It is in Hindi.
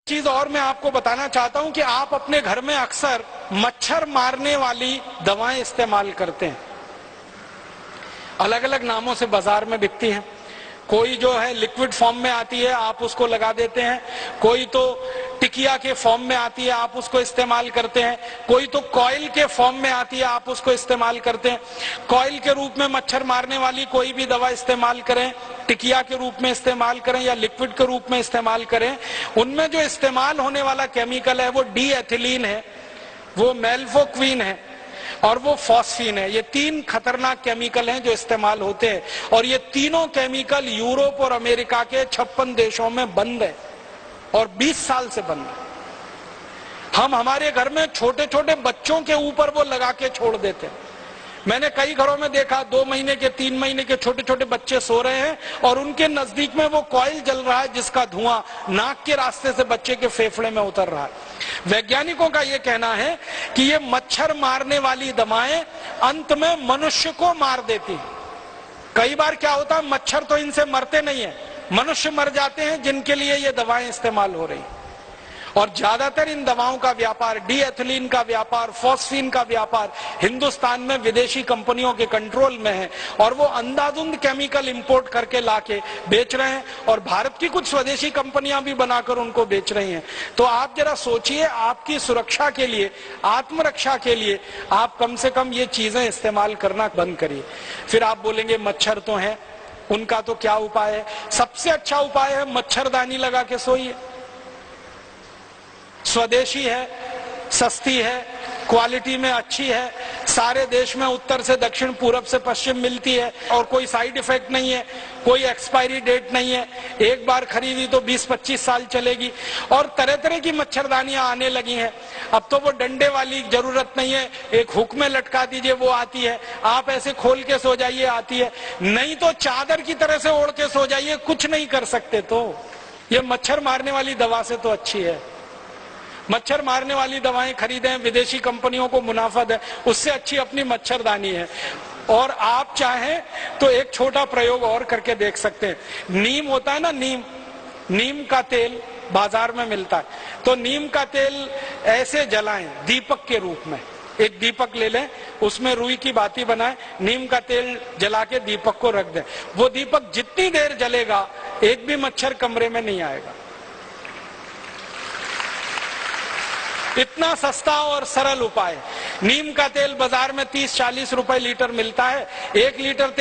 चीज और मैं आपको बताना चाहता हूं कि आप अपने घर में अक्सर मच्छर मारने वाली दवाएं इस्तेमाल करते हैं। अलग अलग नामों से बाजार में बिकती हैं। कोई जो है लिक्विड फॉर्म में आती है, आप उसको लगा देते हैं। कोई तो टिकिया के फॉर्म में आती है, आप उसको इस्तेमाल करते हैं। कोई तो कॉइल के फॉर्म में आती है, आप उसको इस्तेमाल करते हैं। कॉइल के रूप में मच्छर मारने वाली कोई भी दवा इस्तेमाल करें, टिकिया के रूप में इस्तेमाल करें या लिक्विड के रूप में इस्तेमाल करें, उनमें जो इस्तेमाल होने वाला केमिकल है वो डी एथिलीन है, वो मेल्फोक्विन है और वो फॉस्फीन है। ये तीन खतरनाक केमिकल हैं जो इस्तेमाल होते हैं और ये तीनों केमिकल यूरोप और अमेरिका के 56 देशों में बंद है और 20 साल से बंद है। हम हमारे घर में छोटे छोटे बच्चों के ऊपर वो लगा के छोड़ देते हैं। मैंने कई घरों में देखा 2 महीने के 3 महीने के छोटे छोटे बच्चे सो रहे हैं और उनके नजदीक में वो कॉइल जल रहा है जिसका धुआं नाक के रास्ते से बच्चे के फेफड़े में उतर रहा है। वैज्ञानिकों का ये कहना है कि ये मच्छर मारने वाली दवाएं अंत में मनुष्य को मार देती हैं। कई बार क्या होता है, मच्छर तो इनसे मरते नहीं है, मनुष्य मर जाते हैं जिनके लिए ये दवाएं इस्तेमाल हो रही हैं। और ज्यादातर इन दवाओं का व्यापार, डी एथिलीन का व्यापार, फॉस्फीन का व्यापार हिंदुस्तान में विदेशी कंपनियों के कंट्रोल में है और वो अंधाधुंध केमिकल इंपोर्ट करके लाके बेच रहे हैं और भारत की कुछ स्वदेशी कंपनियां भी बनाकर उनको बेच रही हैं। तो आप जरा सोचिए, आपकी सुरक्षा के लिए, आत्मरक्षा के लिए आप कम से कम ये चीजें इस्तेमाल करना बंद करिए। फिर आप बोलेंगे मच्छर तो हैं, उनका तो क्या उपाय है? सबसे अच्छा उपाय है मच्छरदानी लगा के सोइए। स्वदेशी है, सस्ती है, क्वालिटी में अच्छी है, सारे देश में उत्तर से दक्षिण पूरब से पश्चिम मिलती है और कोई साइड इफेक्ट नहीं है, कोई एक्सपायरी डेट नहीं है। एक बार खरीदी तो 20-25 साल चलेगी और तरह तरह की मच्छरदानियां आने लगी हैं। अब तो वो डंडे वाली जरूरत नहीं है, एक हुक में लटका दीजिए वो आती है, आप ऐसे खोल के सो जाइए आती है, नहीं तो चादर की तरह से ओढ़ के सो जाइए, कुछ नहीं कर सकते। तो ये मच्छर मारने वाली दवा से तो अच्छी है। मच्छर मारने वाली दवाएं खरीदें, विदेशी कंपनियों को मुनाफा दें, उससे अच्छी अपनी मच्छरदानी है। और आप चाहें तो एक छोटा प्रयोग और करके देख सकते हैं। नीम होता है ना, नीम का तेल बाजार में मिलता है, तो नीम का तेल ऐसे जलाएं दीपक के रूप में। एक दीपक ले लें, उसमें रुई की बाती बनाएं, नीम का तेल जला के दीपक को रख दें। वो दीपक जितनी देर जलेगा एक भी मच्छर कमरे में नहीं आएगा। इतना सस्ता और सरल उपाय। नीम का तेल बाजार में 30-40 रुपए लीटर मिलता है। 1 लीटर तेल